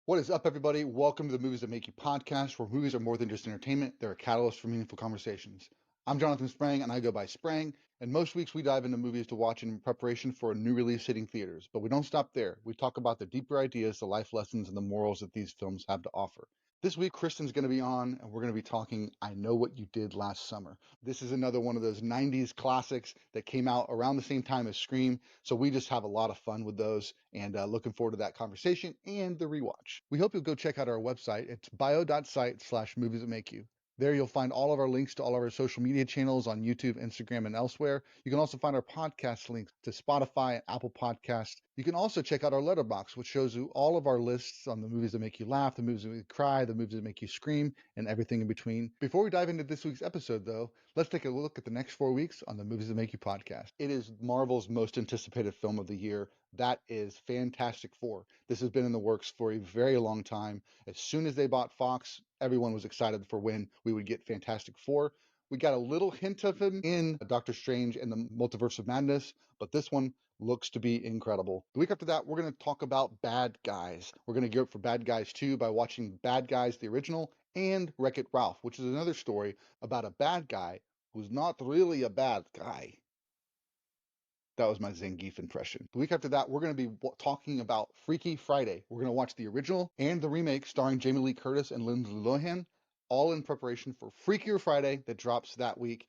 What is up, everybody? Welcome to the Movies That Make You podcast, where movies are more than just entertainment. They're a catalyst for meaningful conversations. I'm Jonathan Sprang, and I go by Sprang. And most weeks we dive into movies to watch in preparation for a new release hitting theaters. But we don't stop there. We talk about the deeper ideas, the life lessons, and the morals that these films have to offer. This week, Kristen's going to be on, and we're going to be talking I Know What You Did Last Summer. This is another one of those 90s classics that came out around the same time as Scream, so we just have a lot of fun with those, and looking forward to that conversation and the rewatch. We hope you'll go check out our website. It's bio.site/movies that make you. There you'll find all of our links to all of our social media channels on YouTube, Instagram, and elsewhere. You can also find our podcast links to Spotify and Apple Podcasts. You can also check out our letterbox, which shows you all of our lists on the movies that make you laugh, the movies that make you cry, the movies that make you scream, and everything in between. Before we dive into this week's episode, though, let's take a look at the next 4 weeks on the Movies That Make You podcast. It is Marvel's most anticipated film of the year. That is Fantastic Four. This has been in the works for a very long time. As soon as they bought Fox, everyone was excited for when we would get Fantastic Four. We got a little hint of him in Doctor Strange and the Multiverse of Madness, but this one looks to be incredible. The week after that, we're going to talk about Bad Guys. We're going to gear up for Bad Guys 2 by watching Bad Guys, the original, and Wreck-It Ralph, which is another story about a bad guy who's not really a bad guy. That was my Zangief impression. The week after that, we're going to be talking about Freaky Friday. We're going to watch the original and the remake starring Jamie Lee Curtis and Lindsay Lohan, all in preparation for Freakier Friday that drops that week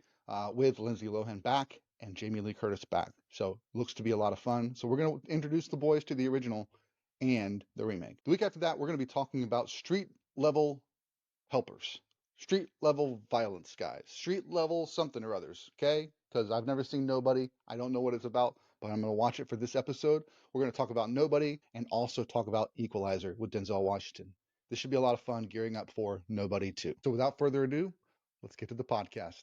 with Lindsay Lohan back and Jamie Lee Curtis back. So looks to be a lot of fun. So we're going to introduce the boys to the original and the remake. The week after that, we're going to be talking about street level helpers, street level violence guys, street level something or others, okay? Because I've never seen Nobody. I don't know what it's about, but I'm going to watch it for this episode. We're going to talk about Nobody and also talk about Equalizer with Denzel Washington. This should be a lot of fun gearing up for Nobody 2. So without further ado, let's get to the podcast.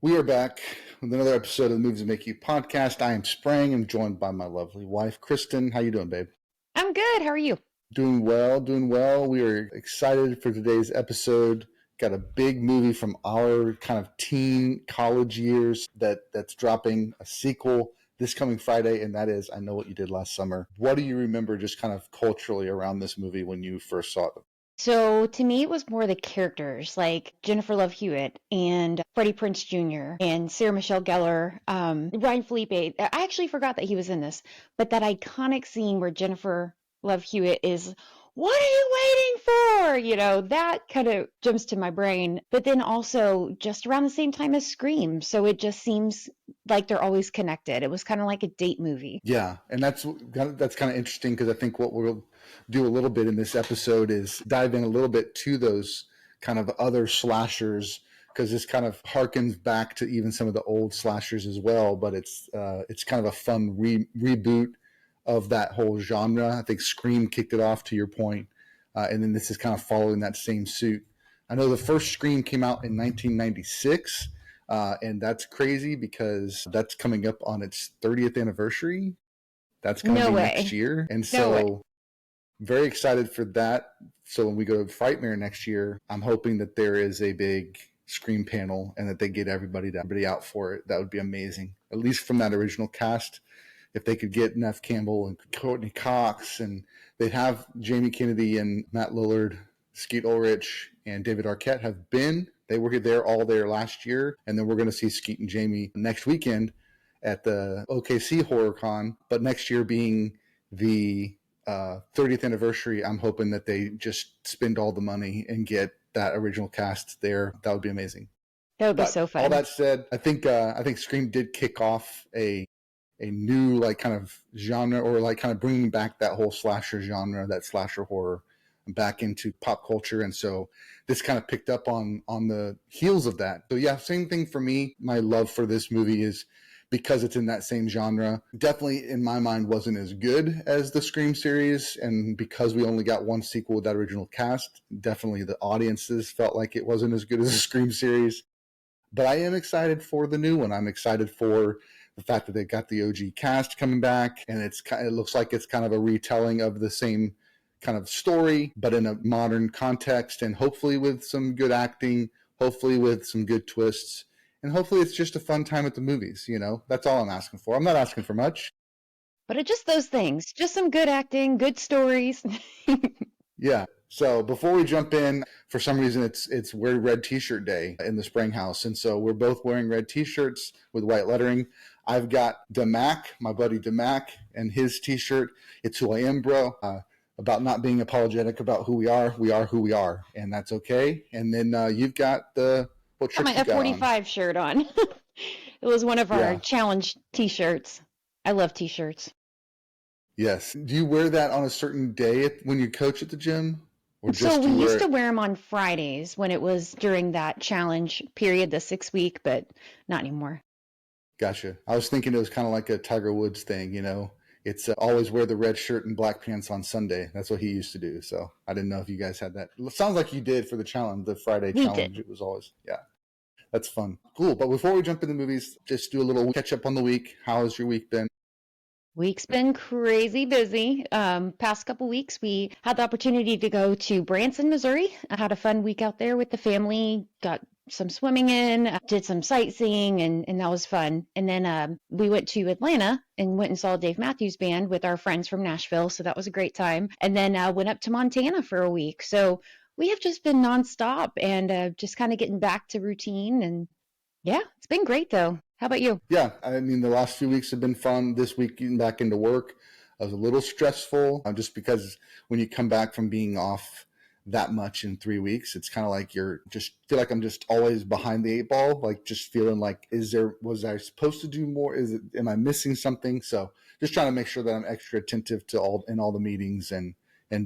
We are back with another episode of the Movies That Make You podcast. I am Sprang. I'm joined by my lovely wife, Kristen. How you doing, babe? I'm good. How are you? Doing well, doing well. We are excited for today's episode. Got a big movie from our kind of teen college years that's dropping a sequel this coming Friday, and that is I Know What You Did Last Summer. What do you remember just kind of culturally around this movie when you first saw it? So to me, it was more the characters like Jennifer Love Hewitt and Freddie Prinze Jr. and Sarah Michelle Gellar, Ryan Felipe. I actually forgot that he was in this, but that iconic scene where Jennifer Love Hewitt is, "What are you waiting for?" You know, that kind of jumps to my brain. But then also just around the same time as Scream. So it just seems like they're always connected. It was kind of like a date movie. Yeah, and that's kind of interesting because I think what we'll do a little bit in this episode is dive in a little bit to those kind of other slashers, because this kind of harkens back to even some of the old slashers as well, but it's kind of a fun reboot of that whole genre. I think Scream kicked it off, to your point, and then this is kind of following that same suit. I know the first Scream came out in 1996, and that's crazy because that's coming up on its 30th anniversary. That's going to be next year, and so very excited for that. So when we go to Frightmare next year, I'm hoping that there is a big Scream panel and that they get everybody out for it. That would be amazing, at least from that original cast. If they could get Neff Campbell and Courtney Cox, and they'd have Jamie Kennedy and Matt Lillard, Skeet Ulrich, and David Arquette have been. They were there last year, and then we're going to see Skeet and Jamie next weekend at the OKC HorrorCon. But next year being the 30th anniversary, I'm hoping that they just spend all the money and get that original cast there. That would be amazing. That would be so fun. All that said, I think Scream did kick off a new like kind of genre, or like kind of bringing back that whole slasher genre, that slasher horror back into pop culture. And so this kind of picked up on the heels of that. So yeah, same thing for me. My love for this movie is because it's in that same genre. Definitely in my mind wasn't as good as the Scream series, and because we only got one sequel with that original cast, definitely the audiences felt like it wasn't as good as the Scream series. But I am excited for the new one. I'm excited for the fact that they got the OG cast coming back, and it looks like it's kind of a retelling of the same kind of story, but in a modern context, and hopefully with some good acting, hopefully with some good twists, and hopefully it's just a fun time at the movies. You know, that's all I'm asking for. I'm not asking for much. But it's just those things, just some good acting, good stories. Yeah. So before we jump in, for some reason it's Wear Red T-shirt day in the Sprang house, and so we're both wearing red T-shirts with white lettering. I've got DeMac, my buddy DeMac, and his T-shirt. It's who I am, bro. About not being apologetic about who we are. We are who we are, and that's okay. And then you've got what Got shirt my you got on? F45 shirt on. It was one of our Yeah. challenge T-shirts. I love T-shirts. Yes. Do you wear that on a certain day when you coach at the gym? Or So just we you used to wear them on Fridays when it was during that challenge period, the 6 week, but not anymore. Gotcha. I was thinking it was kind of like a Tiger Woods thing, you know. It's always wear the red shirt and black pants on Sunday. That's what he used to do. So I didn't know if you guys had that. It sounds like you did for the challenge, the Friday We challenge. did. It was always, yeah, that's fun. Cool. But before we jump into the movies, just do a little catch up on the week. How has your week been? Week's been crazy busy. Past couple weeks, we had the opportunity to go to Branson, Missouri. I had a fun week out there with the family, got some swimming in, did some sightseeing, and that was fun. And then we went to Atlanta and went and saw Dave Matthews Band with our friends from Nashville. So that was a great time. And then went up to Montana for a week. So we have just been nonstop and just kind of getting back to routine. And yeah, it's been great though. How about you? Yeah, I mean, the last few weeks have been fun. This week, getting back into work, I was a little stressful just because when you come back from being off that much in 3 weeks, it's kind of like you're just feel like I'm just always behind the eight ball, like just feeling like, was I supposed to do more? Am I missing something? So just trying to make sure that I'm extra attentive to all the meetings and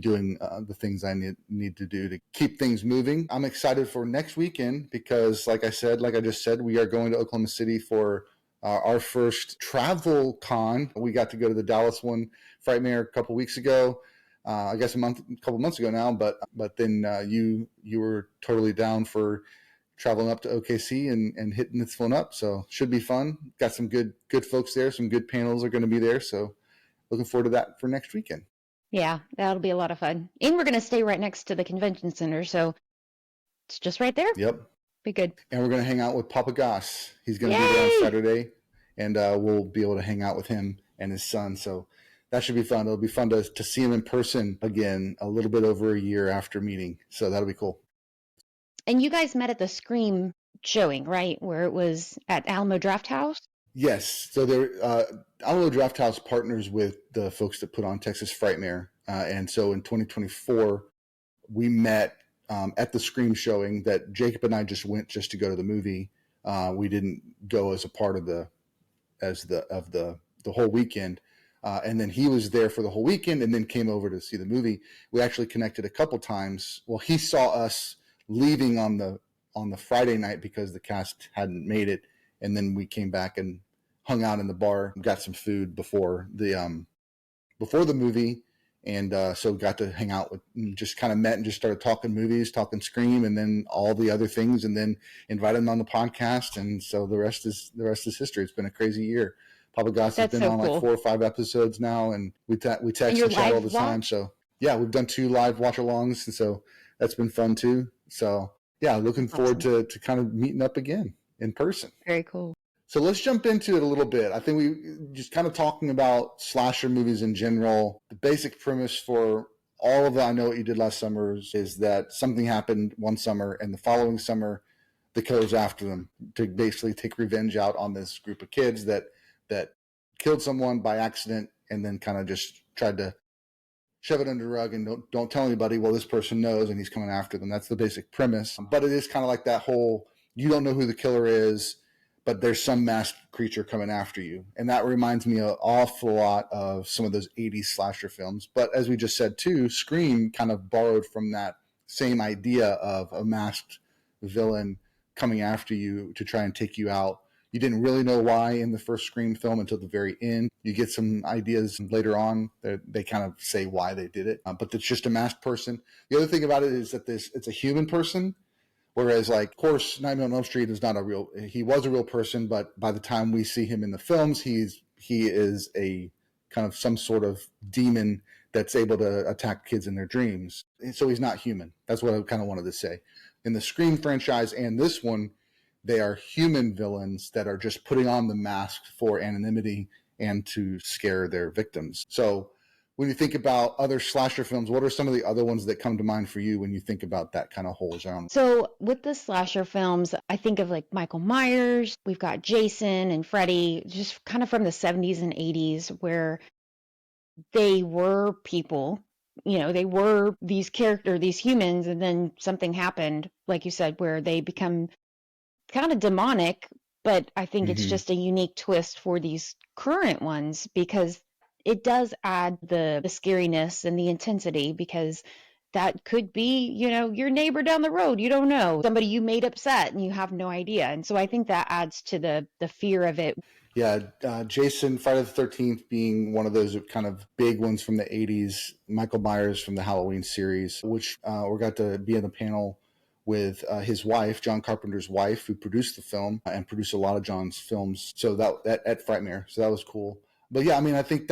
doing the things I need to do to keep things moving. I'm excited for next weekend because, like I just said, we are going to Oklahoma City for our first travel con. We got to go to the Dallas one, Frightmare, a couple weeks ago. I guess a couple months ago now. But then you were totally down for traveling up to OKC and hitting this one up. So should be fun. Got some good folks there. Some good panels are going to be there. So looking forward to that for next weekend. Yeah, that'll be a lot of fun. And we're going to stay right next to the convention center, so it's just right there. Yep. Be good. And we're going to hang out with Papa Goss. He's going to Yay! be there on Saturday, and we'll be able to hang out with him and his son. So that should be fun. It'll be fun to see him in person again a little bit over a year after meeting. So that'll be cool. And you guys met at the Scream showing, right? Where it was at Alamo Drafthouse? Yes. So Alamo Drafthouse partners with the folks that put on Texas Frightmare. And so in 2024, we met at the Scream showing that Jacob and I just went just to go to the movie. We didn't go as a part of the whole weekend. And then he was there for the whole weekend and then came over to see the movie. We actually connected a couple times. Well, he saw us leaving on the Friday night because the cast hadn't made it. And then we came back and hung out in the bar, got some food before the movie. And so got to hang out with, just kind of met and just started talking movies, talking Scream, and then all the other things, and then invited him on the podcast. And so the rest is history. It's been a crazy year. Papa Goss has been so on cool. like 4 or 5 episodes now, and we text And and chat all the live time. watch? So yeah, we've done 2 live watch-alongs, and so that's been fun too. So yeah, looking forward to kind of meeting up again in person. Very cool. So let's jump into it a little bit. I think we just kind of talking about slasher movies in general. The basic premise for all of the I Know What You Did Last Summer is that something happened one summer, and the following summer, the killer's after them to basically take revenge out on this group of kids that killed someone by accident and then kind of just tried to shove it under the rug and don't tell anybody. Well, this person knows and he's coming after them. That's the basic premise. But it is kind of like that whole, you don't know who the killer is, but there's some masked creature coming after you. And that reminds me an awful lot of some of those 80s slasher films. But as we just said too, Scream kind of borrowed from that same idea of a masked villain coming after you to try and take you out. You didn't really know why in the first Scream film until the very end. You get some ideas later on that they kind of say why they did it. But it's just a masked person. The other thing about it is that it's a human person. Whereas, like, of course, Nightmare on Elm Street is not he was a real person, but by the time we see him in the films, he is a kind of some sort of demon that's able to attack kids in their dreams. And so he's not human. That's what I kind of wanted to say. In the Scream franchise and this one, they are human villains that are just putting on the mask for anonymity and to scare their victims. So when you think about other slasher films, what are some of the other ones that come to mind for you when you think about that kind of whole genre? So with the slasher films, I think of like Michael Myers. We've got Jason and Freddy, just kind of from the 70s and 80s, where they were people. They were these these humans, and then something happened, like you said, where they become kind of demonic. But I think it's just a unique twist for these current ones, because it does add the scariness and the intensity, because that could be, your neighbor down the road. You don't know. Somebody you made upset and you have no idea. And so I think that adds to the fear of it. Yeah, Jason, Friday the 13th being one of those kind of big ones from the 80s, Michael Myers from the Halloween series, which we got to be in the panel with his wife, John Carpenter's wife, who produced the film and produced a lot of John's films. So that at Frightmare. So that was cool. But yeah, I mean, I think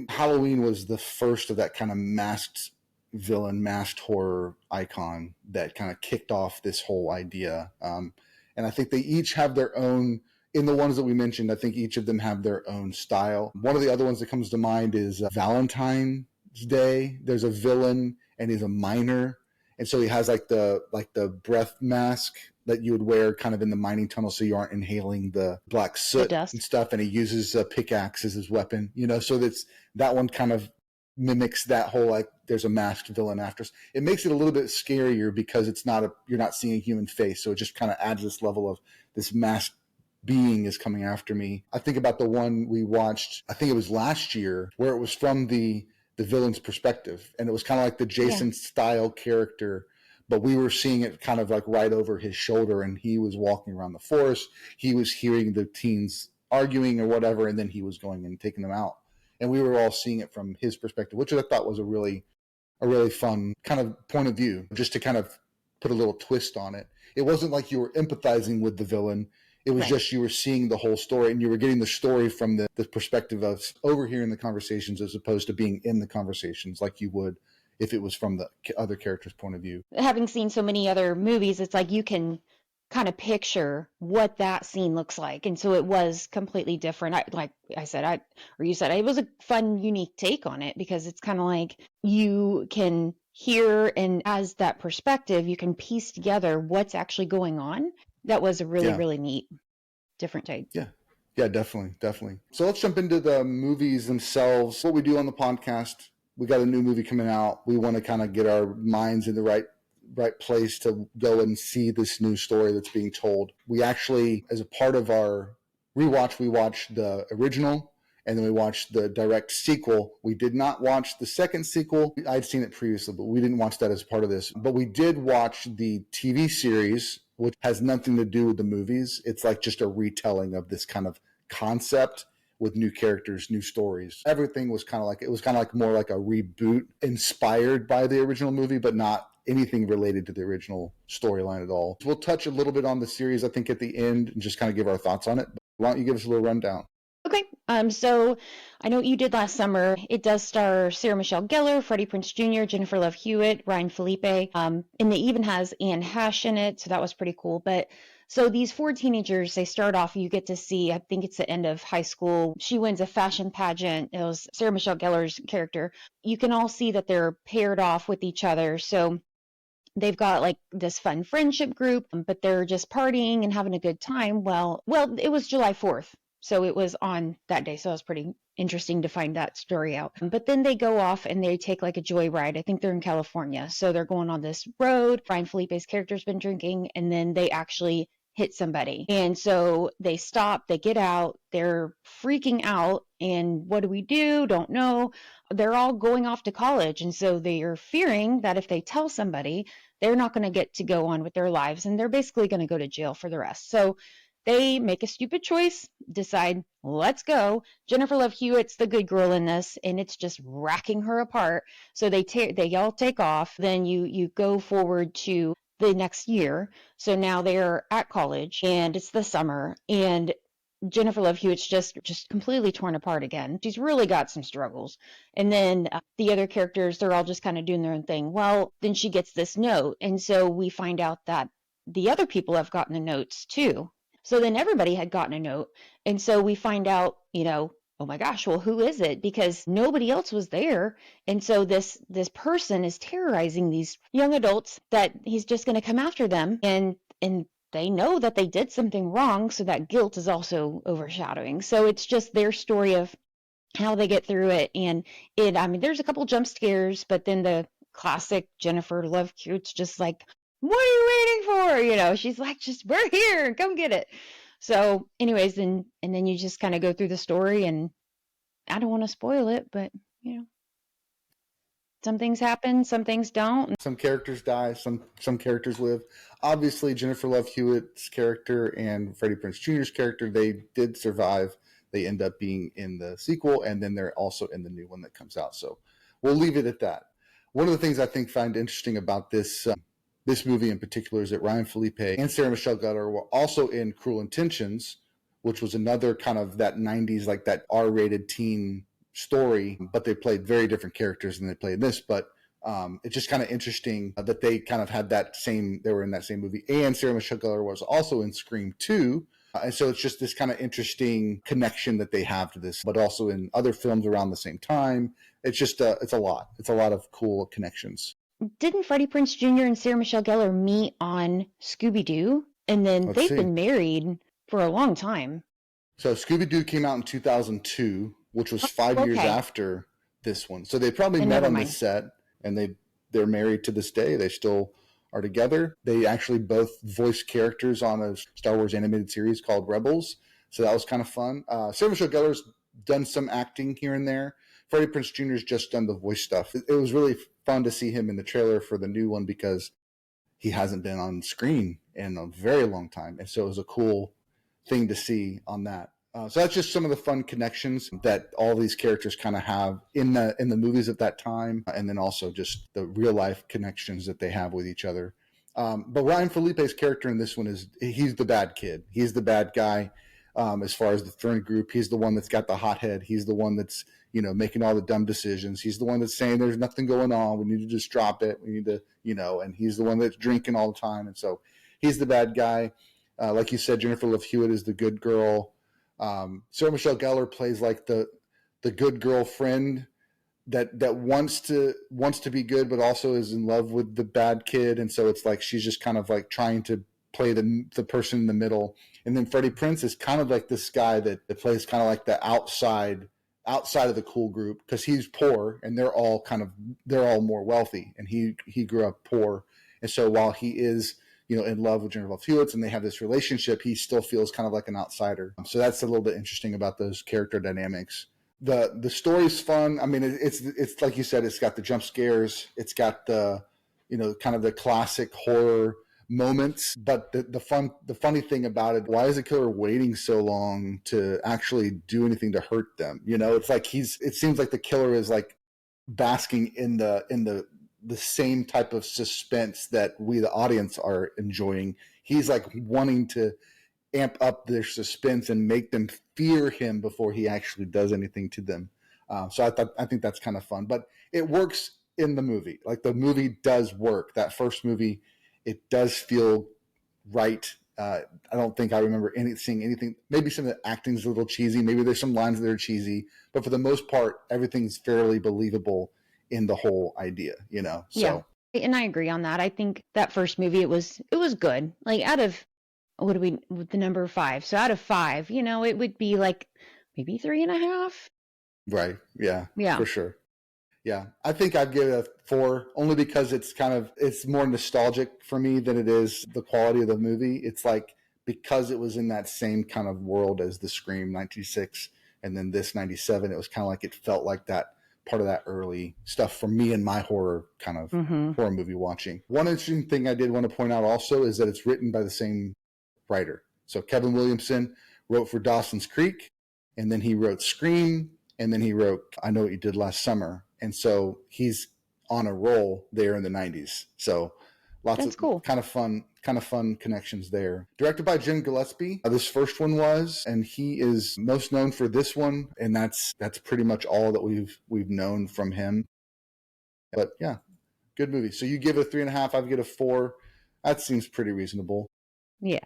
Halloween was the first of that kind of masked villain, masked horror icon that kind of kicked off this whole idea. And I think they each have their own. In the ones that we mentioned, I think each of them have their own style. One of the other ones that comes to mind is Valentine's Day. There's a villain and he's a miner. And so he has like the breath mask that you would wear kind of in the mining tunnel so you aren't inhaling the black soot and stuff. And he uses a pickaxe as his weapon, so that one kind of mimics that whole, like, there's a masked villain after us. It makes it a little bit scarier because you're not seeing a human face. So it just kind of adds this level of this masked being is coming after me. I think about the one we watched, I think it was last year, where it was from the villain's perspective. And it was kind of like the Jason style character, but we were seeing it kind of like right over his shoulder, and he was walking around the forest. He was hearing the teens arguing or whatever, and then he was going and taking them out. And we were all seeing it from his perspective, which I thought was a really fun kind of point of view, just to kind of put a little twist on it. It wasn't like you were empathizing with the villain. It was just you were seeing the whole story, and you were getting the story from the perspective of overhearing the conversations as opposed to being in the conversations like you would if it was from the other character's point of view. Having seen so many other movies, it's like you can kind of picture what that scene looks like. And so it was completely different. You said, it was a fun, unique take on it, because it's kind of like you can hear, and as that perspective, you can piece together what's actually going on. That was a really, really neat, different take. Yeah, definitely. So let's jump into the movies themselves. What we do on the podcast, we got a new movie coming out. We want to kind of get our minds in the right place to go and see this new story that's being told. We actually, as a part of our rewatch, we watched the original, and then we watched the direct sequel. We did not watch the second sequel. I'd seen it previously, but we didn't watch that as part of this. But we did watch the TV series, which has nothing to do with the movies. It's like just a retelling of this kind of concept with new characters, new stories. Everything was kind of like more like a reboot inspired by the original movie, but not anything related to the original storyline at all. So we'll touch a little bit on the series, I think, at the end, and just kind of give our thoughts on it. But why don't you give us a little rundown? Okay. So I know what you did last summer. It does star Sarah Michelle Gellar, Freddie Prinze Jr., Jennifer Love Hewitt, Ryan Felipe, and it even has Anne Hesh in it, so that was pretty cool. But so these 4 teenagers, they start off, you get to see, I think it's the end of high school. She wins a fashion pageant. It was Sarah Michelle Gellar's character. You can all see that they're paired off with each other. So they've got like this fun friendship group, but they're just partying and having a good time. Well, it was July 4th. So it was on that day. So it was pretty interesting to find that story out. But then they go off and they take like a joyride. I think they're in California. So they're going on this road. Ryan Felipe's character's been drinking, and then they actually hit somebody. And so they stop, they get out, they're freaking out. And what do we do? Don't know. They're all going off to college. And so they are fearing that if they tell somebody, they're not going to get to go on with their lives, and they're basically going to go to jail for the rest. So they make a stupid choice, decide, let's go. Jennifer Love Hewitt's the good girl in this, and it's just racking her apart. So they all take off. Then you go forward to the next year. So now they're at college, and it's the summer, and Jennifer Love Hewitt's just completely torn apart again. She's really got some struggles. And then the other characters, they're all just kind of doing their own thing. Well, then she gets this note, and so we find out that the other people have gotten the notes too. So then everybody had gotten a note. And so we find out, oh my gosh, well, who is it? Because nobody else was there. And so this person is terrorizing these young adults that he's just going to come after them. And they know that they did something wrong, so that guilt is also overshadowing. So it's just their story of how they get through it. And I mean, there's a couple jump scares, but then the classic Jennifer Love Cute's just like, what are you waiting for? She's like, just, we're here, come get it. So anyways, and then you just kind of go through the story, and I don't want to spoil it, but some things happen, some things don't. Some characters die, some characters live. Obviously, Jennifer Love Hewitt's character and Freddie Prinze Jr.'s character, they did survive. They end up being in the sequel, and then they're also in the new one that comes out. So we'll leave it at that. One of the things I find interesting about this movie in particular is that Ryan Felipe and Sarah Michelle Gellar were also in Cruel Intentions, which was another kind of that 90s, like that R-rated teen story, but they played very different characters than they played this. But it's just kind of interesting that they kind of had they were in that same movie. And Sarah Michelle Gellar was also in Scream 2. And so it's just this kind of interesting connection that they have to this, but also in other films around the same time. It's just, it's a lot. It's a lot of cool connections. Didn't Freddie Prinze Jr. and Sarah Michelle Gellar meet on Scooby-Doo? And then they've been married for a long time. So Scooby-Doo came out in 2002, which was 5 years after this one. So they probably met on the set, and they're married to this day. They still are together. They actually both voiced characters on a Star Wars animated series called Rebels. So that was kind of fun. Sarah Michelle Gellar's done some acting here and there. Freddie Prinze Jr.'s just done the voice stuff. It was really fun to see him in the trailer for the new one because he hasn't been on screen in a very long time. And so it was a cool thing to see on that. So that's just some of the fun connections that all these characters kind of have in the movies at that time, and then also just the real life connections that they have with each other. But Ryan Felipe's character in this one he's the bad kid. He's the bad guy as far as the friend group. He's the one that's got the hothead. He's the one that's making all the dumb decisions. He's the one that's saying there's nothing going on. We need to just drop it. We need to and he's the one that's drinking all the time. And so he's the bad guy. Like you said, Jennifer Love Hewitt is the good girl. Sarah Michelle Gellar plays like the good girlfriend that wants to be good, but also is in love with the bad kid. And so it's like she's just kind of like trying to play the person in the middle. And then Freddie Prinze is kind of like this guy that plays kind of like the outside of the cool group, because he's poor and they're all more wealthy, and he grew up poor. And so while he is in love with Jennifer Love Hewitt and they have this relationship, he still feels kind of like an outsider. So that's a little bit interesting about those character dynamics. The story's fun. I mean, it's like you said, it's got the jump scares, it's got the kind of the classic horror moments, but the funny thing about it, why is the killer waiting so long to actually do anything to hurt them? It's like it seems like the killer is like basking in the same type of suspense that we, the audience, are enjoying. He's like wanting to amp up their suspense and make them fear him before he actually does anything to them. So I think that's kind of fun, but it works in the movie. Like, the movie does work. That first movie, it does feel right. I don't think I remember seeing anything. Maybe some of the acting's a little cheesy. Maybe there's some lines that are cheesy, but for the most part, everything's fairly believable in the whole idea, So. Yeah, and I agree on that. I think that first movie, it was good. Like, out of, what do we, with the number 5? So out of 5, it would be like maybe 3.5. Right. Yeah. Yeah. For sure. Yeah. I think I'd give it a 4, only because it's more nostalgic for me than it is the quality of the movie. It's like, because it was in that same kind of world as the Scream 96 and then this 97, it was kind of like, it felt like that part of that early stuff for me and my horror kind of horror movie watching. One interesting thing I did want to point out also is that it's written by the same writer. So Kevin Williamson wrote for Dawson's Creek, and then he wrote Scream, and then he wrote I Know What You Did Last Summer. And so he's on a roll there in the 90s. So lots of cool kind of fun connections there. Directed by Jim Gillespie, this first one was, and he is most known for this one, and that's pretty much all that we've known from him. But yeah, good movie. So you give it a 3.5, I give it a 4. That seems pretty reasonable. Yeah.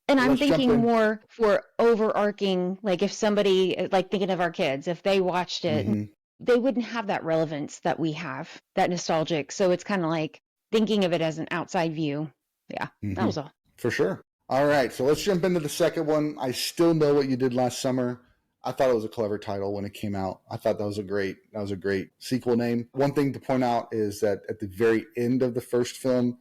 And I'm Let's jump thinking in. more for overarching, like if somebody, like thinking of our kids, if they watched it, Hmm. they wouldn't have that relevance that we have, that nostalgic. So it's kind of like thinking of it as an outside view. Yeah, that Hmm. was all. For sure. All right, so let's jump into the second one. I Still Know What You Did Last Summer. I thought it was a clever title when it came out. I thought that was a great sequel name. One thing to point out is that at the very end of the first film,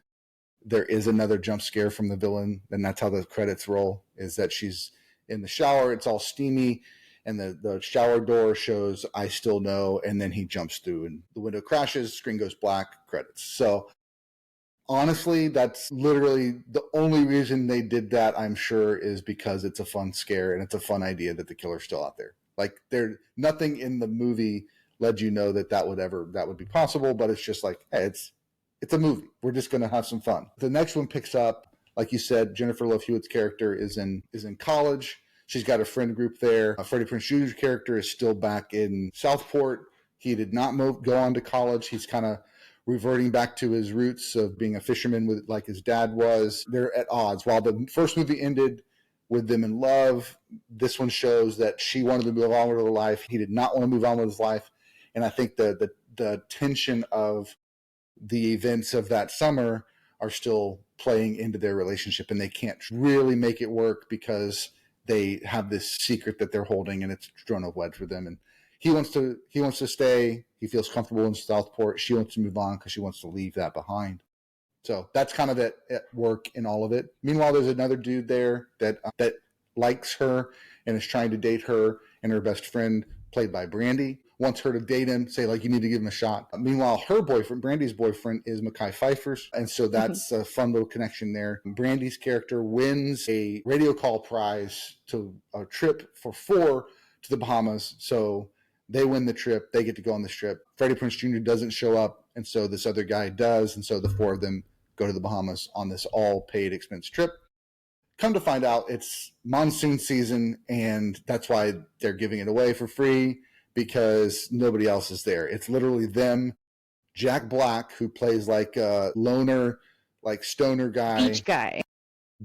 there is another jump scare from the villain, and that's how the credits roll. Is that she's in the shower, it's all steamy, and the shower door shows "I Still Know," and then he jumps through, and the window crashes, screen goes black, credits. So honestly, that's literally the only reason they did that, I'm sure, is because it's a fun scare and it's a fun idea that the killer's still out there. Like, there, nothing in the movie led you know that would be possible, but it's just like, hey, it's a movie. We're just going to have some fun. The next one picks up, like you said, Jennifer Love Hewitt's character is in college. She's got a friend group there. Freddie Prinze Jr.'s character is still back in Southport. He did not go on to college. He's kind of reverting back to his roots of being a fisherman with like his dad was. They're at odds. While the first movie ended with them in love, this one shows that she wanted to move on with her life. He did not want to move on with his life. And I think the tension of the events of that summer are still playing into their relationship, and they can't really make it work because they have this secret that they're holding, and it's drawn a wedge for them. And he wants to stay. He feels comfortable in Southport. She wants to move on because she wants to leave that behind. So that's kind of at work in all of it. Meanwhile, there's another dude there that likes her and is trying to date her, and her best friend, played by Brandy, wants her to date him, say like, you need to give him a shot. Meanwhile, her boyfriend, Brandy's boyfriend, is Mekhi Phifer's, and so that's a fun little connection there. Brandy's character wins a radio call prize to a trip for 4 to the Bahamas. So they win the trip. They get to go on this trip. Freddie Prinze Jr. doesn't show up, and so this other guy does, and so the 4 of them go to the Bahamas on this all paid expense trip. Come to find out, it's monsoon season, and that's why they're giving it away for free, because nobody else is there. It's literally them, Jack Black, who plays like a loner, like stoner guy,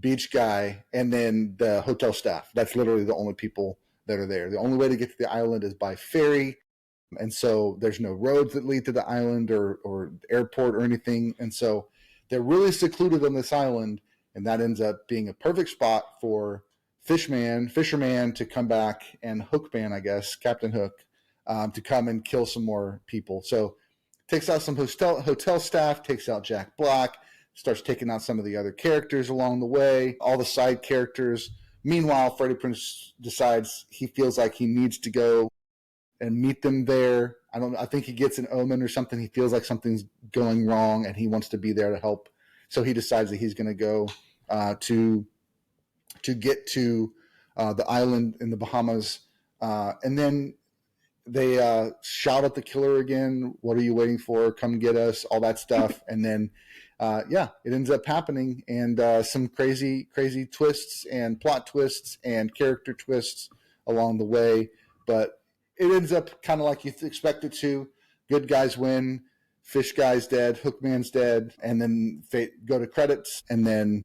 beach guy, and then the hotel staff. That's literally the only people that are there. The only way to get to the island is by ferry, and so there's no roads that lead to the island or airport or anything, and so they're really secluded on this island, and that ends up being a perfect spot for Fisherman to come back, and Hookman, I guess, Captain Hook, to come and kill some more people. So takes out some hotel staff, takes out Jack Black, starts taking out some of the other characters along the way, all the side characters. Meanwhile, Freddie Prinze decides he feels like he needs to go and meet them there. I think he gets an omen or something. He feels like something's going wrong, and he wants to be there to help. So he decides that he's going to go to get to the island in the Bahamas, and then they shout at the killer again. What are you waiting for? Come get us! All that stuff, and then it ends up happening, and some crazy twists and plot twists and character twists along the way, but it ends up kind of like you expect it to. Good guys win, fish guy's dead, Hookman's dead, and then go to credits, and then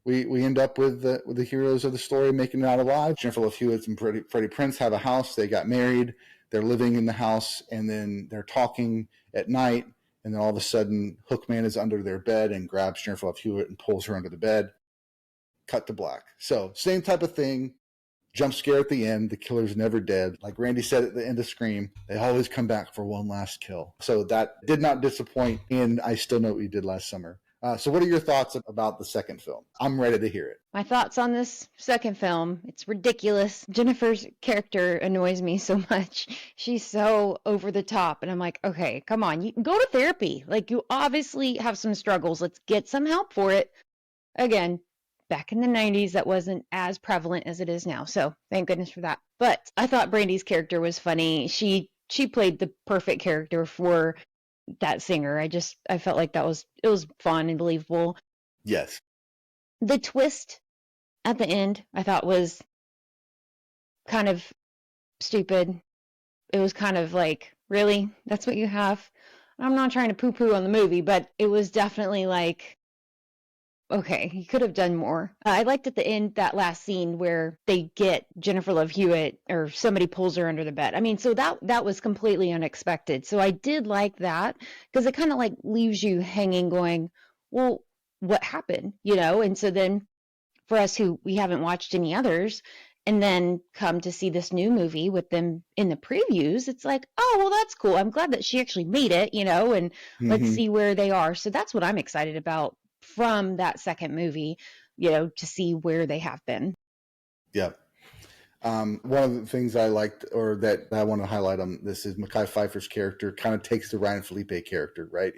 we end up with the heroes of the story making it out alive. Jennifer Love Hewitt and Freddie Prinze have a house. They got married. They're living in the house, and then they're talking at night, and then all of a sudden, Hookman is under their bed and grabs Jennifer Love Hewitt and pulls her under the bed. Cut to black. So same type of thing. Jump scare at the end. The killer's never dead. Like Randy said at the end of Scream, they always come back for one last kill. So that did not disappoint in I Still Know What You Did Last Summer. So what are your thoughts about the second film? I'm ready to hear it. My thoughts on this second film, it's ridiculous. Jennifer's character annoys me so much. She's so over the top, and I'm like, okay, come on, you can go to therapy. Like, you obviously have some struggles. Let's get some help for it. Again, back in the 90s, that wasn't as prevalent as it is now, so thank goodness for that. But I thought Brandy's character was funny. She played the perfect character for that singer. I felt like it was fun and believable. Yes. The twist at the end, I thought, was kind of stupid. It was kind of like, really? That's what you have? I'm not trying to poo-poo on the movie, but it was definitely like, Okay, he could have done more. I liked at the end that last scene where they get Jennifer Love Hewitt or somebody pulls her under the bed. I mean, so that was completely unexpected. So I did like that because it kind of like leaves you hanging, going, well, what happened? And so then for us who we haven't watched any others and then come to see this new movie with them in the previews, it's like, oh, well, that's cool. I'm glad that she actually made it, and let's see where they are. So that's what I'm excited about from that second movie, to see where they have been. Yeah. One of the things I liked, or that I want to highlight on this, is Mekhi Phifer's character kind of takes the Ryan Felipe character, right?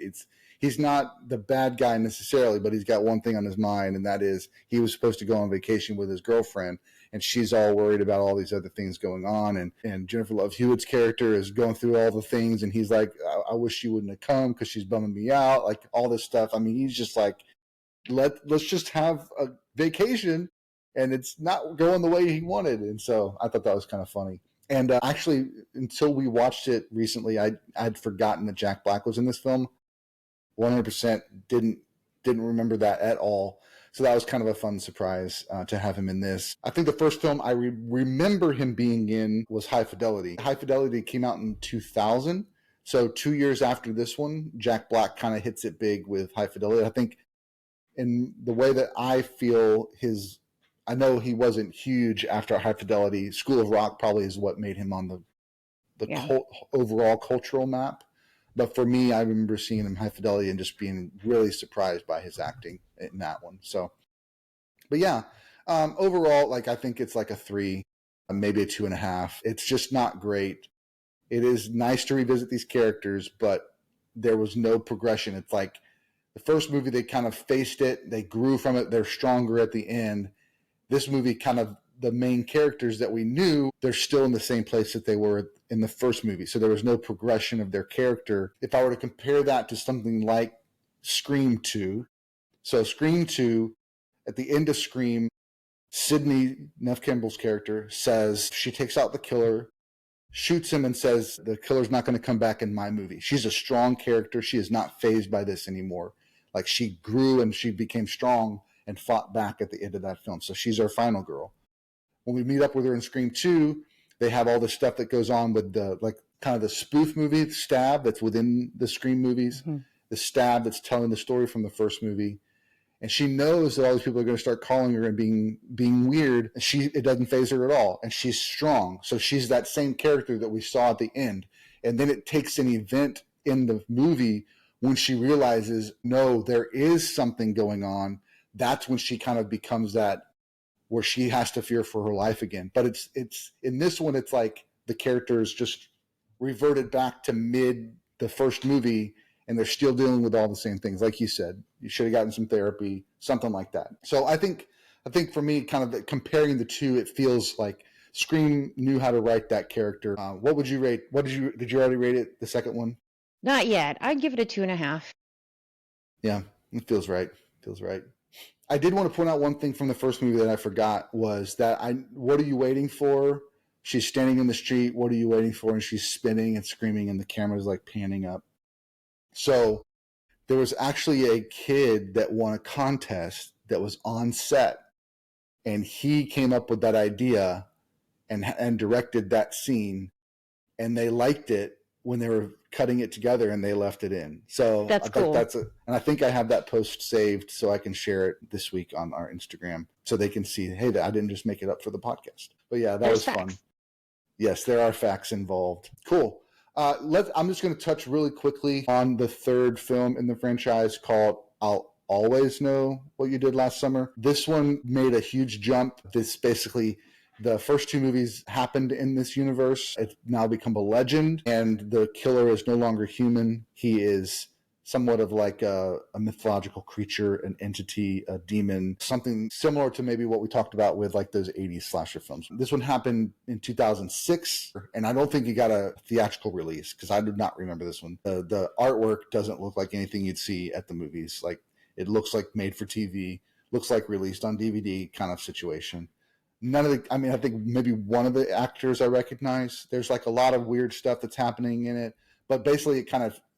He's not the bad guy necessarily, but he's got one thing on his mind, and that is he was supposed to go on vacation with his girlfriend, and she's all worried about all these other things going on. And Jennifer Love Hewitt's character is going through all the things, and he's like, I wish she wouldn't have come because she's bumming me out, like all this stuff. I mean, he's just like, let's just have a vacation, and it's not going the way he wanted. And so I thought that was kind of funny. And actually, until we watched it recently, I'd forgotten that Jack Black was in this film. 100% didn't remember that at all. So that was kind of a fun surprise to have him in this. I think the first film I remember him being in was High Fidelity. High Fidelity came out in 2000. So 2 years after this one, Jack Black kind of hits it big with High Fidelity. I think in the way that I feel I know he wasn't huge after High Fidelity. School of Rock probably is what made him on the overall cultural map. But for me, I remember seeing him in High Fidelity and just being really surprised by his acting in that one. So, but yeah, overall, like I think it's like a 3, maybe a 2.5. It's just not great. It is nice to revisit these characters, but there was no progression. It's like the first movie, they kind of faced it. They grew from it. They're stronger at the end. This movie, kind of the main characters that we knew, they're still in the same place that they were in the first movie. So there was no progression of their character. If I were to compare that to something like Scream 2, so Scream 2, at the end of Scream, Sydney, Neff Campbell's character, says she takes out the killer, shoots him, and says the killer's not going to come back in my movie. She's a strong character. She is not fazed by this anymore. Like, she grew and she became strong and fought back at the end of that film. So she's our final girl. When we meet up with her in Scream 2, they have all the stuff that goes on with the, like, kind of the spoof movie, Stab, that's within the Scream movies, the Stab that's telling the story from the first movie. And she knows that all these people are going to start calling her and being weird. It doesn't faze her at all. And she's strong. So she's that same character that we saw at the end. And then it takes an event in the movie when she realizes, no, there is something going on. That's when she kind of becomes that, where she has to fear for her life again. But it's in this one, it's like the character is just reverted back to mid the first movie, and they're still dealing with all the same things. Like you said, you should have gotten some therapy, something like that. So I think for me, kind of comparing the two, it feels like Scream knew how to write that character. What would you rate? Did you already rate it, the second one? Not yet. I'd give it a 2.5. Yeah, it feels right. I did want to point out one thing from the first movie that I forgot, was that what are you waiting for? She's standing in the street. What are you waiting for? And she's spinning and screaming, and the camera's like panning up. So there was actually a kid that won a contest that was on set, and he came up with that idea and directed that scene, and they liked it when they were cutting it together, and they left it in. So that's cool. And I think I have that post saved so I can share it this week on our Instagram so they can see, hey, I didn't just make it up for the podcast. But yeah, There's was fun. Yes, there are facts involved. Cool. I'm just going to touch really quickly on the third film in the franchise called I'll Always Know What You Did Last Summer. This one made a huge jump. This basically, the first two movies happened in this universe. It's now become a legend, and the killer is no longer human. He is somewhat of like a mythological creature, an entity, a demon, something similar to maybe what we talked about with like those 80s slasher films. This one happened in 2006, and I don't think it got a theatrical release because I do not remember this one. The artwork doesn't look like anything you'd see at the movies. Like, it looks like made for TV, looks like released on DVD kind of situation. I think maybe one of the actors I recognize. There's like a lot of weird stuff that's happening in it, but basically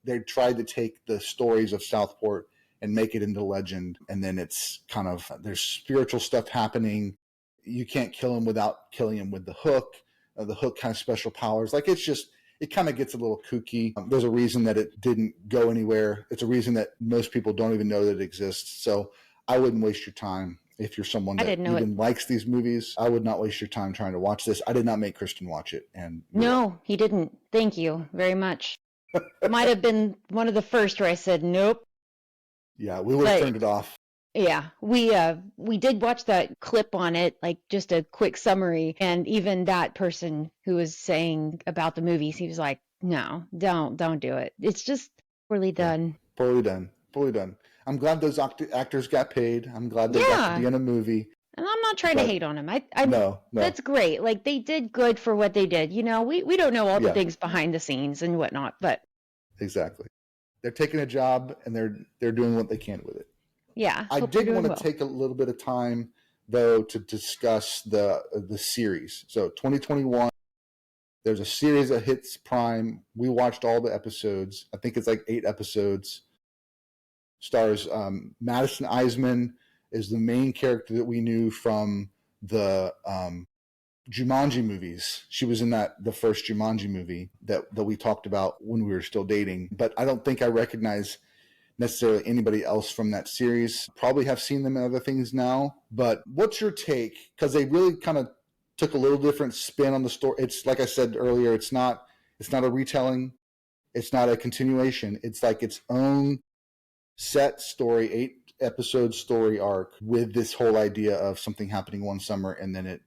they tried to take the stories of Southport and make it into legend. And then it's kind of, there's spiritual stuff happening. You can't kill him without killing him with the hook. The hook has special powers. Like, it's just, it kind of gets a little kooky. There's a reason that it didn't go anywhere. It's a reason that most people don't even know that it exists. So I wouldn't waste your time. If you're someone that even likes these movies, I would not waste your time trying to watch this. I did not make Kristen watch it. And no, he didn't. Thank you very much. Might have been one of the first where I said nope. Yeah, we would have turned it off. Yeah, we did watch that clip on it, like just a quick summary, and even that person who was saying about the movies, he was like, "No, don't do it. It's just poorly done." Yeah, poorly done. I'm glad those actors got paid. I'm glad they got to be in a movie. And I'm not trying to hate on them. No. That's great. Like, they did good for what they did. You know, we don't know all the things behind the scenes and whatnot, but exactly, they're taking a job and they're doing what they can with it. Yeah, I did want to take a little bit of time though to discuss the series. So 2021, there's a series that hits Prime. We watched all the episodes. I think it's like 8 episodes. Stars Madison Eisman is the main character that we knew from the Jumanji movies. She was in the first Jumanji movie that we talked about when we were still dating. But I don't think I recognize necessarily anybody else from that series. Probably have seen them in other things now. But what's your take? Because they really kind of took a little different spin on the story. It's like I said earlier, it's not a retelling. It's not a continuation. It's like its own set story, 8-episode story arc with this whole idea of something happening one summer and then it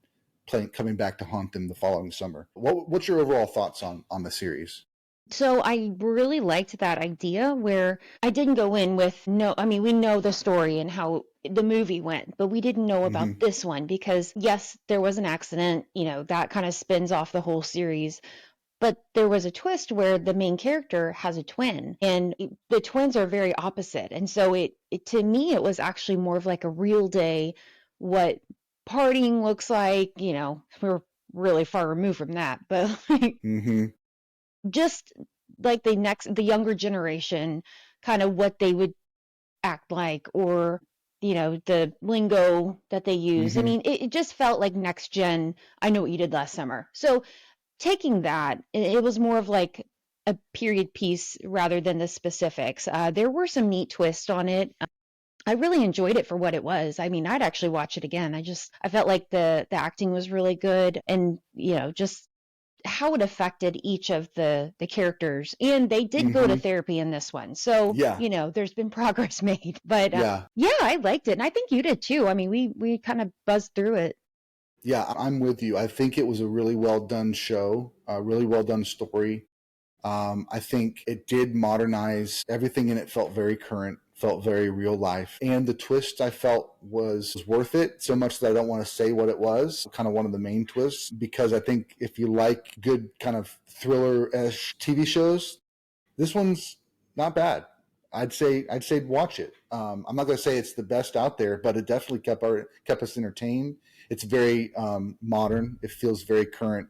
coming back to haunt them the following summer. What's your overall thoughts on the series? So I really liked that idea where I didn't go in with we know the story and how the movie went, but we didn't know about this one because yes, there was an accident, that kind of spins off the whole series. But there was a twist where the main character has a twin and the twins are very opposite. And so it to me, it was actually more of like a real day, what partying looks like, we're really far removed from that, but like, just like the younger generation, kind of what they would act like, or, the lingo that they use. I mean, it just felt like next gen, I Know What You Did Last Summer. So taking that, it was more of like a period piece rather than the specifics. There were some neat twists on it. I really enjoyed it for what it was. I mean, I'd actually watch it again. I felt like the acting was really good, and just how it affected each of the characters. And they did go to therapy in this one, so there's been progress made. But I liked it, and I think you did too. I mean, we kind of buzzed through it. Yeah, I'm with you. I think it was a really well done show, a really well done story. I think it did modernize everything in it. Felt very current, felt very real life. And the twist I felt was worth it, so much that I don't want to say what it was, kind of one of the main twists, because I think if you like good kind of thriller-ish TV shows, this one's not bad. I'd say watch it. I'm not going to say it's the best out there, but it definitely kept us entertained. It's very modern. It feels very current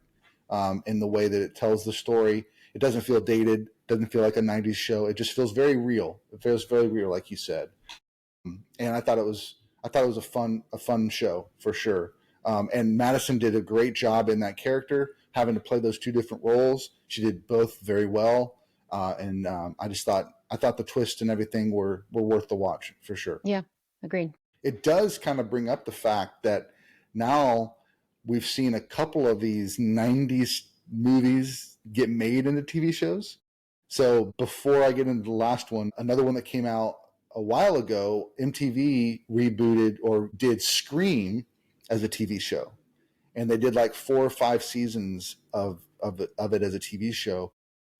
in the way that it tells the story. It doesn't feel dated. Doesn't feel like a 90s show. It just feels very real. It feels very real, like you said. And I thought it was a fun show for sure. And Madison did a great job in that character, having to play those two different roles. She did both very well. And I thought the twist and everything were worth the watch for sure. Yeah, agreed. It does kind of bring up the fact that now we've seen a couple of these 90s movies get made into TV shows. So before I get into the last one, another one that came out a while ago, MTV rebooted or did Scream as a TV show. And they did like 4 or 5 seasons of it as a TV show.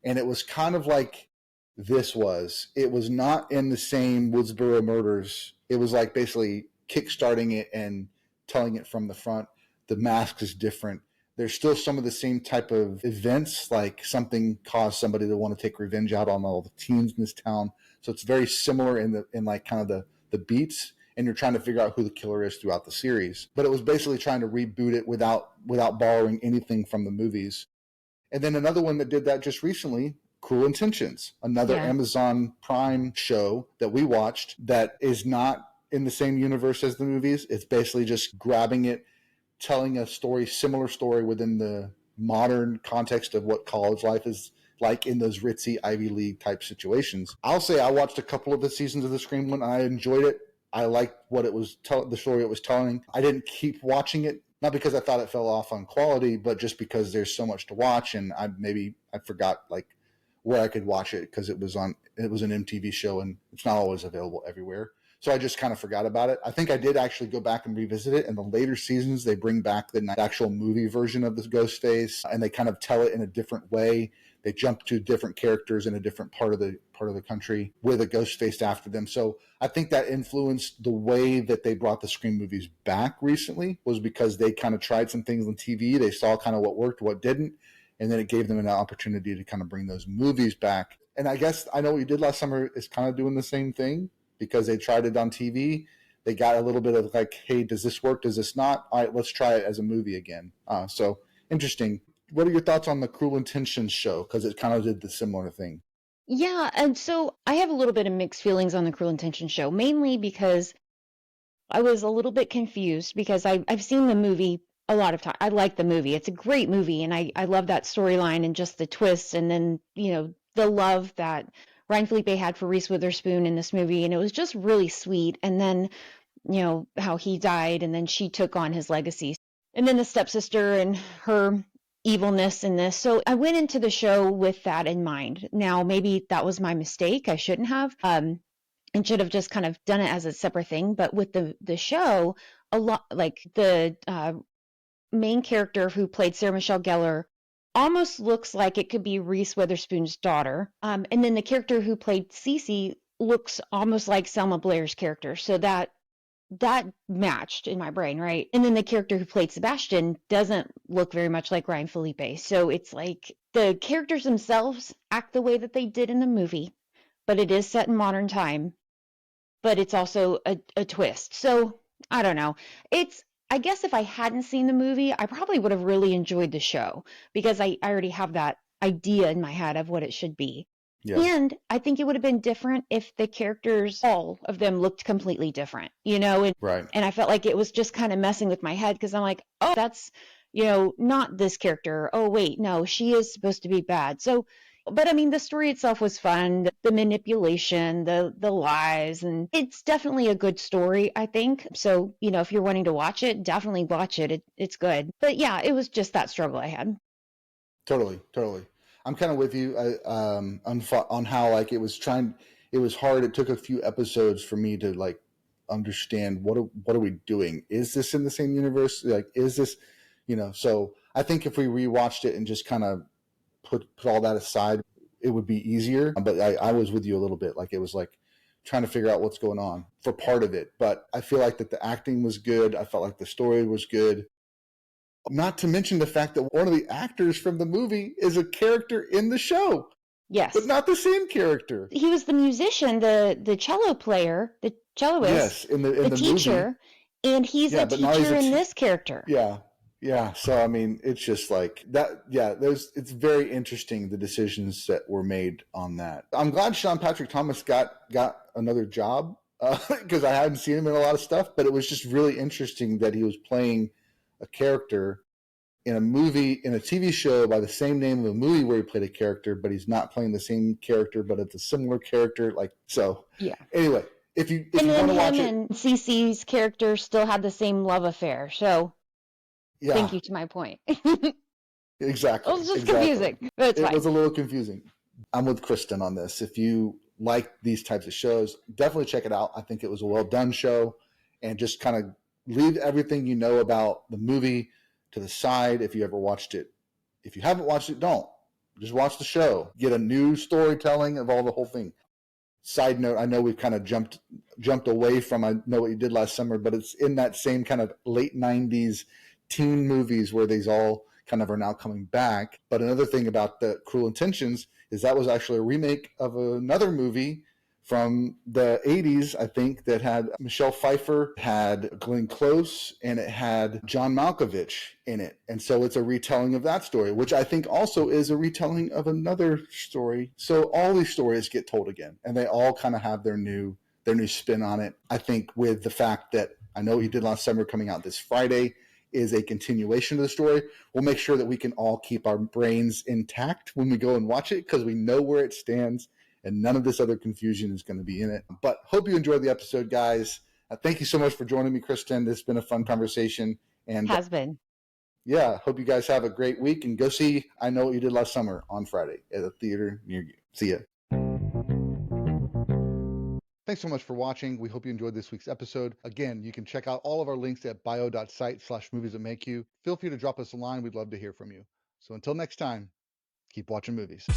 And it was kind of like this was. It was not in the same Woodsboro murders. It was like basically kickstarting it and telling it from the front. The mask is different. There's still some of the same type of events, like something caused somebody to want to take revenge out on all the teens in this town. So it's very similar in like kind of the beats, and you're trying to figure out who the killer is throughout the series. But it was basically trying to reboot it without borrowing anything from the movies. And then another one that did that just recently, Cruel Intentions, another Yeah. Amazon Prime show that we watched that is not in the same universe as the movies. It's basically just grabbing it, telling a story, similar story within the modern context of what college life is like in those ritzy Ivy League type situations. I'll say I watched a couple of the seasons of the Scream one and I enjoyed it. I liked what it was, the story it was telling. I didn't keep watching it, not because I thought it fell off on quality, but just because there's so much to watch, and I forgot like where I could watch it because it was an MTV show and it's not always available everywhere. So I just kind of forgot about it. I think I did actually go back and revisit it. In the later seasons, they bring back the actual movie version of this Ghostface, and they kind of tell it in a different way. They jump to different characters in a different part of the country with a Ghostface after them. So I think that influenced the way that they brought the Scream movies back recently, was because they kind of tried some things on TV. They saw kind of what worked, what didn't, and then it gave them an opportunity to kind of bring those movies back. And I guess I know what you did last summer is kind of doing the same thing, because they tried it on TV. They got a little bit of like, hey, does this work? Does this not? All right, let's try it as a movie again. So interesting. What are your thoughts on the Cruel Intentions show? Because it kind of did the similar thing. Yeah, and so I have a little bit of mixed feelings on the Cruel Intentions show, mainly because I was a little bit confused because I've seen the movie a lot of times. I like the movie. It's a great movie, and I love that storyline and just the twists, and then, the love that Ryan Felipe had for Reese Witherspoon in this movie, and it was just really sweet. And then, how he died, and then she took on his legacy. And then the stepsister and her evilness in this. So I went into the show with that in mind. Now, maybe that was my mistake. I shouldn't have. And should have just kind of done it as a separate thing. But with the show, a lot, like the main character who played Sarah Michelle Gellar almost looks like it could be Reese Witherspoon's daughter. And then the character who played Cece looks almost like Selma Blair's character. So that matched in my brain, right? And then the character who played Sebastian doesn't look very much like Ryan Felipe. So it's like the characters themselves act the way that they did in the movie, but it is set in modern time, but it's also a twist. So I don't know. I guess if I hadn't seen the movie, I probably would have really enjoyed the show, because I already have that idea in my head of what it should be. Yeah. And I think it would have been different if the characters, all of them, looked completely different, Right. And I felt like it was just kind of messing with my head, because I'm like, oh, that's, not this character. Oh, wait, no, she is supposed to be bad. So, but I mean, the story itself was fun, the manipulation, the lies, and it's definitely a good story, I think. So, if you're wanting to watch it, definitely watch it. It's good. But yeah, it was just that struggle I had. Totally. I'm kind of with you on how like it was hard. It took a few episodes for me to like understand what are we doing? Is this in the same universe? Like, is this, so I think if we rewatched it and just kind of put all that aside, it would be easier. But I was with you a little bit. Like, it was like trying to figure out what's going on for part of it. But I feel like that the acting was good. I felt like the story was good. Not to mention the fact that one of the actors from the movie is a character in the show. Yes. But not the same character. He was the musician, the cello player, the celloist. Yes, in the teacher, movie. And he's a teacher in this character. Yeah. So I mean, it's just like that. Yeah, it's very interesting, the decisions that were made on that. I'm glad Sean Patrick Thomas got another job, because I hadn't seen him in a lot of stuff. But it was just really interesting that he was playing a character in a movie, in a TV show by the same name of a movie where he played a character, but he's not playing the same character, but it's a similar character. Like, so yeah. Anyway, if you want to watch it, and Cece's character still had the same love affair. So yeah. Thank you to my point. Exactly. It was just confusing. But it was a little confusing. I'm with Kristen on this. If you like these types of shows, definitely check it out. I think it was a well done show, and just kind of leave everything you know about the movie to the side if you ever watched it. If you haven't watched it, don't. Just watch the show. Get a new storytelling of the whole thing. Side note, I know we've kind of jumped away from I Know What You Did Last Summer, but it's in that same kind of late 90s teen movies where these all kind of are now coming back. But another thing about the Cruel Intentions is that was actually a remake of another movie from the 80s, I think, that had Michelle Pfeiffer, had Glenn Close, and it had John Malkovich in it. And so it's a retelling of that story, which I think also is a retelling of another story. So all these stories get told again, and they all kind of have their new spin on it. I think with the fact that I Know What You Did Last Summer coming out this Friday is a continuation of the story, we'll make sure that we can all keep our brains intact when we go and watch it, because we know where it stands and none of this other confusion is going to be in it. But hope you enjoyed the episode, guys. Thank you so much for joining me, Kristen. It's been a fun conversation. And Has been. Yeah, hope you guys have a great week, and go see I Know What You Did Last Summer on Friday at a theater near you. See ya. Thanks so much for watching. We hope you enjoyed this week's episode. Again, you can check out all of our links at bio.site/moviesthatmakeyou. Feel free to drop us a line. We'd love to hear from you. So until next time, keep watching movies.